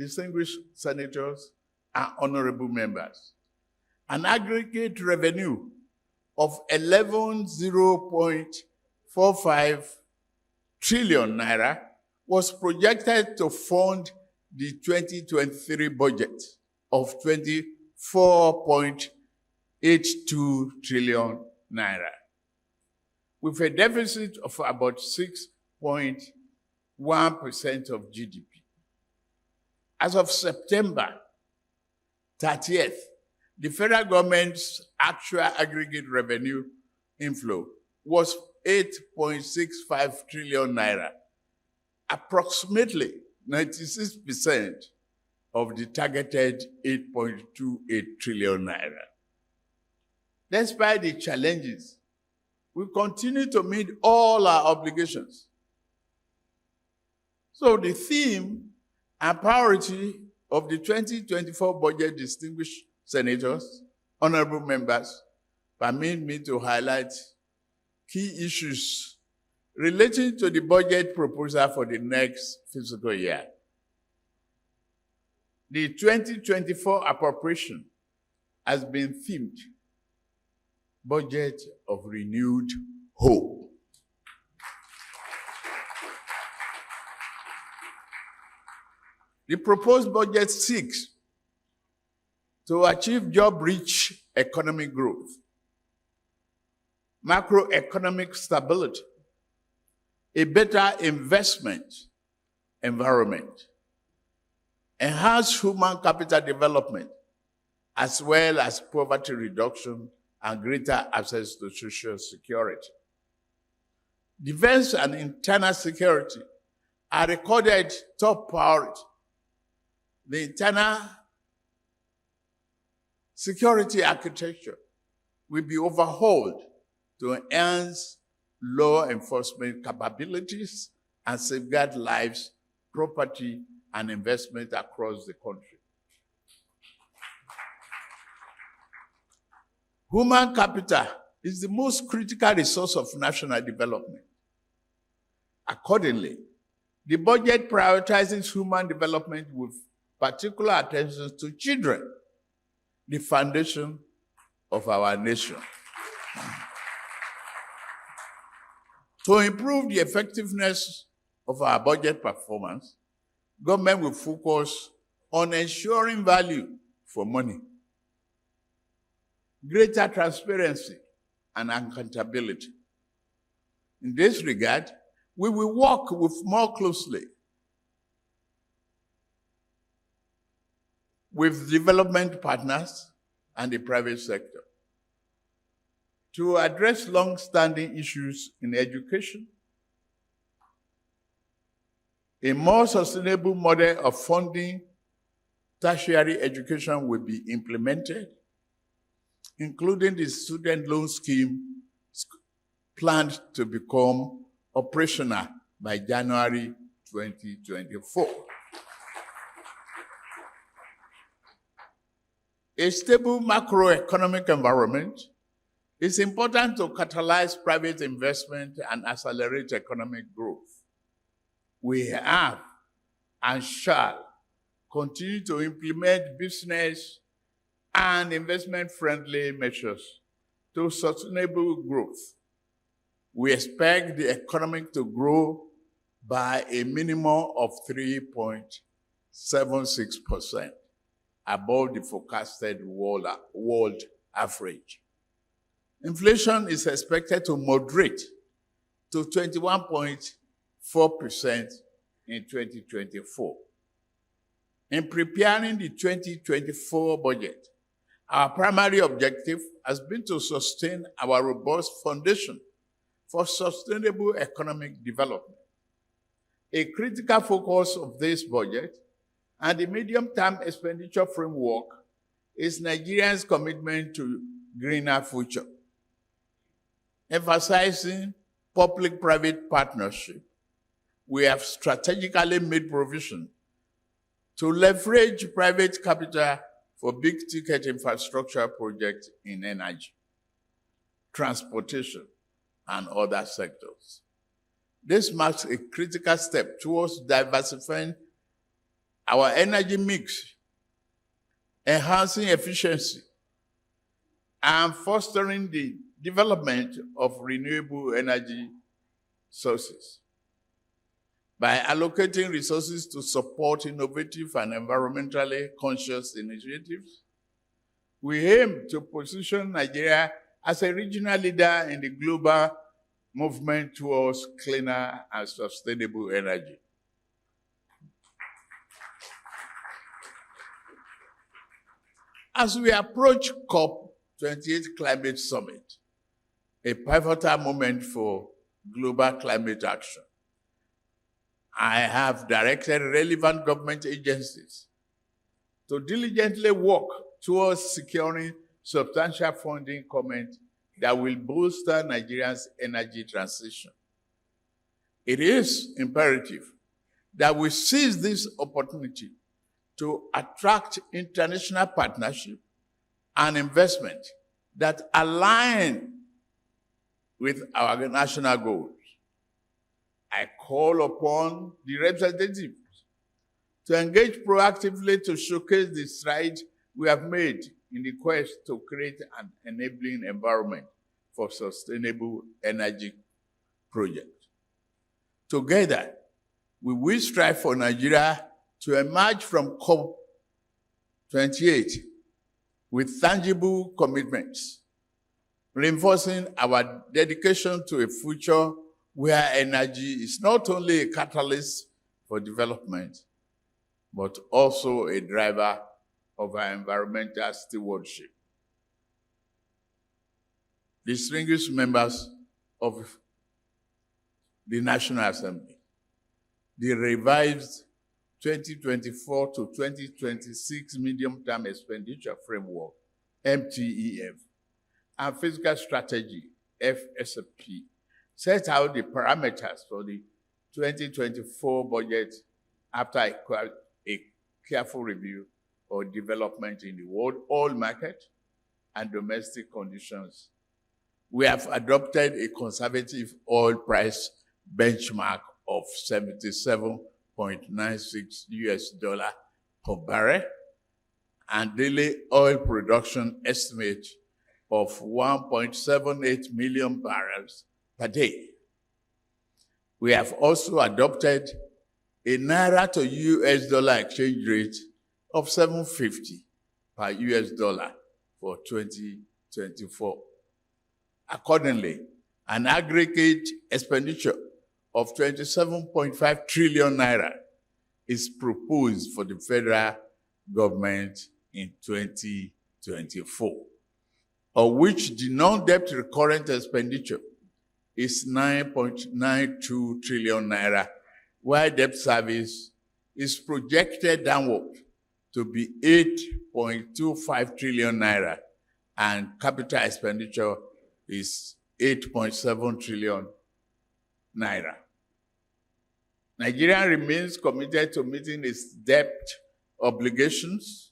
distinguished senators, and honorable members. An aggregate revenue of 11.045 trillion naira was projected to fund the 2023 budget of 24.82 trillion naira, with a deficit of about 6.1% of GDP. As of September 30th, the federal government's actual aggregate revenue inflow was 8.65 trillion naira, approximately 96% of the targeted 8.28 trillion naira. Despite the challenges, we continue to meet all our obligations. So the theme and priority of the 2024 budget, distinguished senators, honorable members, permit me to highlight key issues relating to the budget proposal for the next fiscal year. The 2024 appropriation has been themed Budget of Renewed Hope. The proposed budget seeks to achieve job-rich economic growth, macroeconomic stability, a better investment environment, enhanced human capital development, as well as poverty reduction and greater access to social security. Defense and internal security are recorded top priority. The internal security architecture will be overhauled to enhance law enforcement capabilities and safeguard lives, property, and investment across the country. Human capital is the most critical resource of national development. Accordingly, the budget prioritizes human development with particular attention to children, the foundation of our nation. To improve the effectiveness of our budget performance, government will focus on ensuring value for money, greater transparency, and accountability. In this regard, we will work more closely with development partners and the private sector to address long-standing issues in education. A more sustainable model of funding tertiary education will be implemented, including the student loan scheme planned to become operational by January 2024. A stable macroeconomic environment is important to catalyze private investment and accelerate economic growth. We have and shall continue to implement business and investment-friendly measures to sustainable growth. We expect the economy to grow by a minimum of 3.76%, above the forecasted world average. Inflation is expected to moderate to 21.4% in 2024. In preparing the 2024 budget, our primary objective has been to sustain our robust foundation for sustainable economic development. A critical focus of this budget and the medium-term expenditure framework is Nigeria's commitment to greener future, emphasizing public-private partnership. We have strategically made provision to leverage private capital for big-ticket infrastructure projects in energy, transportation, and other sectors. This marks a critical step towards diversifying our energy mix, enhancing efficiency, and fostering the development of renewable energy sources. By allocating resources to support innovative and environmentally conscious initiatives, we aim to position Nigeria as a regional leader in the global movement towards cleaner and sustainable energy. As we approach COP28 Climate Summit, a pivotal moment for global climate action, I have directed relevant government agencies to diligently work towards securing substantial funding commitments that will bolster Nigeria's energy transition. It is imperative that we seize this opportunity to attract international partnership and investment that align with our national goals. I call upon the representatives to engage proactively to showcase the strides we have made in the quest to create an enabling environment for sustainable energy projects. Together, we will strive for Nigeria to emerge from COP28 with tangible commitments, reinforcing our dedication to a future where energy is not only a catalyst for development, but also a driver of our environmental stewardship. Distinguished members of the National Assembly, the revised 2024 to 2026 Medium-Term Expenditure Framework, MTEF, and Fiscal Strategy, FSP, set out the parameters for the 2024 budget after a careful review of development in the world oil market and domestic conditions. We have adopted a conservative oil price benchmark of $77.96 per barrel and daily oil production estimate of 1.78 million barrels per day. We have also adopted a Naira to US dollar exchange rate of 7.50 per US dollar for 2024. Accordingly, an aggregate expenditure of 27.5 trillion naira is proposed for the federal government in 2024, of which the non-debt recurrent expenditure is 9.92 trillion naira, while debt service is projected downward to be 8.25 trillion naira, and capital expenditure is 8.7 trillion naira. Nigeria remains committed to meeting its debt obligations.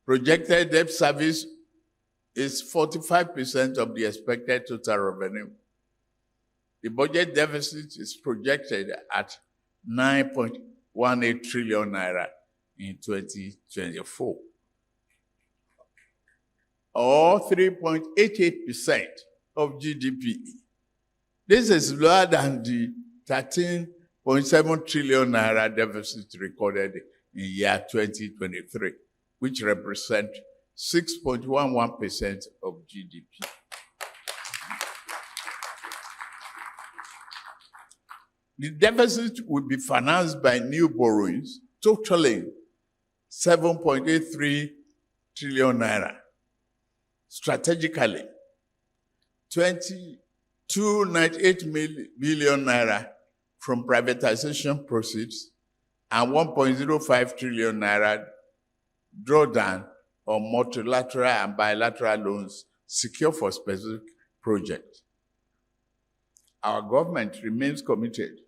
Projected debt service is 45% of the expected total revenue. The budget deficit is projected at 9.18 trillion naira in 2024, or 3.88% of GDP. This is lower than the 13.7 trillion naira deficit recorded in year 2023, which represents 6.11% of GDP. The deficit will be financed by new borrowings totaling 7.83 trillion naira. Strategically, 298 billion naira from privatization proceeds and 1.05 trillion naira drawdown on multilateral and bilateral loans secured for specific projects. Our government remains committed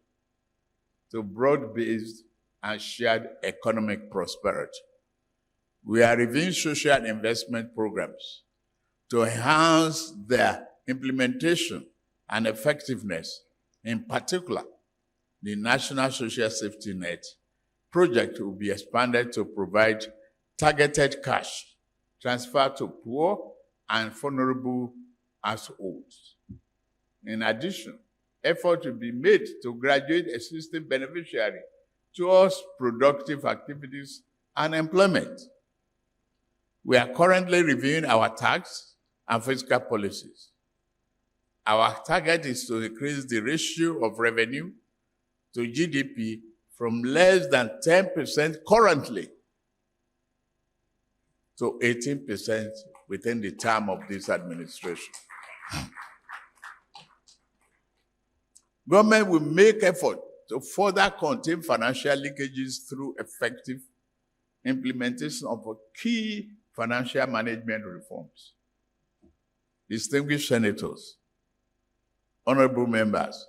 to broad-based and shared economic prosperity. We are reviewing social investment programs to enhance their implementation and effectiveness, in particular, the National Social Safety Net project will be expanded to provide targeted cash transfer to poor and vulnerable households. In addition, effort will be made to graduate existing beneficiaries towards productive activities and employment. We are currently reviewing our tax and fiscal policies. Our target is to increase the ratio of revenue to GDP from less than 10% currently to 18% within the term of this administration. Government will make effort to further contain financial leakages through effective implementation of key financial management reforms. Distinguished senators, honorable members,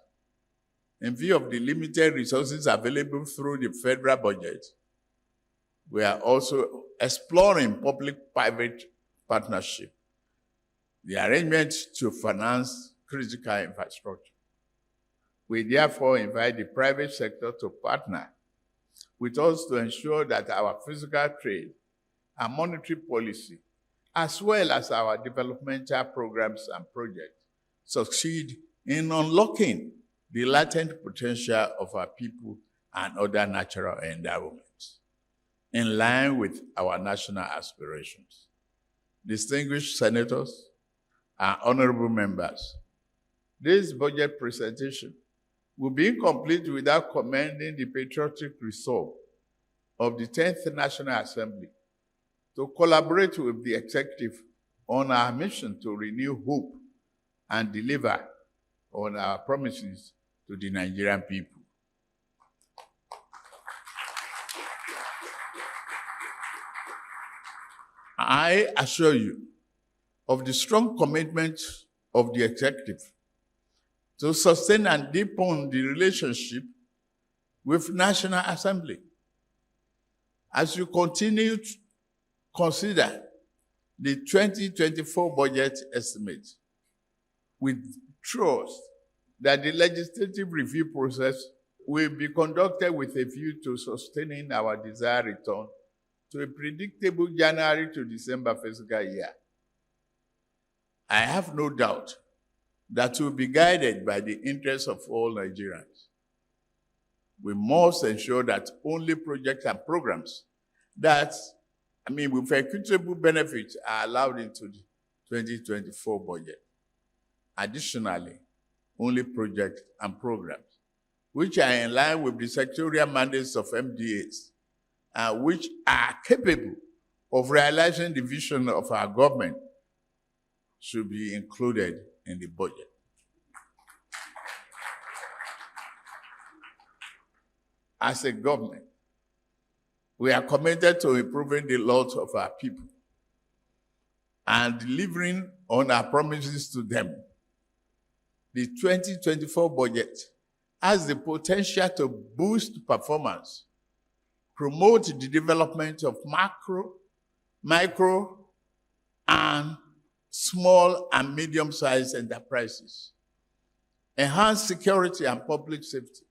in view of the limited resources available through the federal budget, we are also exploring public-private partnership, the arrangement to finance critical infrastructure. We therefore invite the private sector to partner with us to ensure that our physical trade and monetary policy, as well as our developmental programs and projects, succeed in unlocking the latent potential of our people and other natural endowments, in line with our national aspirations. Distinguished senators and honorable members, this budget presentation will be incomplete without commending the patriotic resolve of the 10th National Assembly to collaborate with the executive on our mission to renew hope and deliver on our promises to the Nigerian people. I assure you of the strong commitment of the executive to sustain and deepen the relationship with National Assembly. As you continue to consider the 2024 budget estimate, we trust that the legislative review process will be conducted with a view to sustaining our desired return to a predictable January to December fiscal year. I have no doubt that we'll be guided by the interests of all Nigerians. We must ensure that only projects and programs that, with equitable benefits are allowed into the 2024 budget. Additionally, only projects and programs which are in line with the sectorial mandates of MDAs and which are capable of realizing the vision of our government should be included in the budget. As a government, we are committed to improving the lot of our people and delivering on our promises to them. The 2024 budget has the potential to boost performance, promote the development of macro, micro, and small and medium-sized enterprises, enhance security and public safety,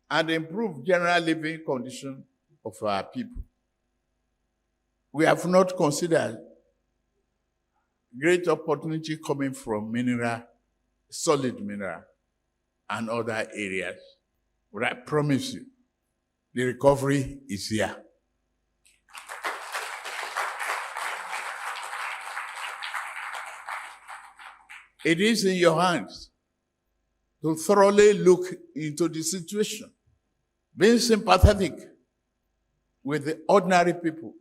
and improve general living conditions of our people. We have not considered great opportunity coming from solid mineral, and other areas. But I promise you, the recovery is here. It is in your hands to thoroughly look into the situation, being sympathetic with the ordinary people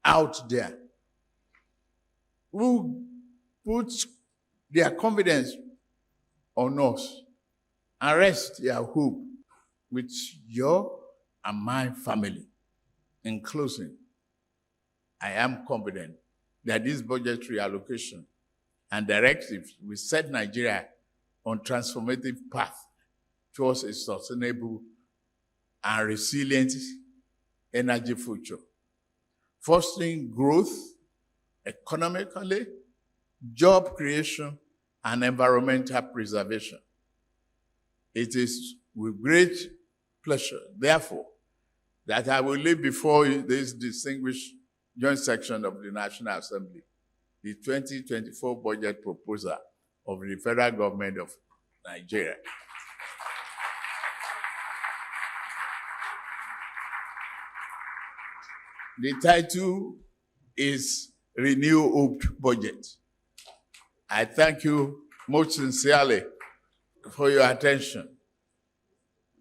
out there who put their confidence on us and rest their hope with your and my family. In closing, I am confident that this budgetary allocation and directives will set Nigeria on transformative path towards a sustainable and resilient energy future, fostering growth economically, job creation, and environmental preservation. It is with great pleasure, therefore, that I will leave before this distinguished joint section of the National Assembly the 2024 budget proposal of the federal government of Nigeria. The title is Renew Hope Budget. I thank you most sincerely for your attention.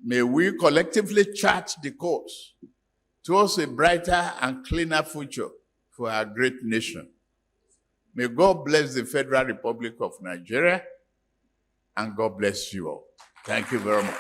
May we collectively chart the course towards a brighter and cleaner future for our great nation. May God bless the Federal Republic of Nigeria, and God bless you all. Thank you very much.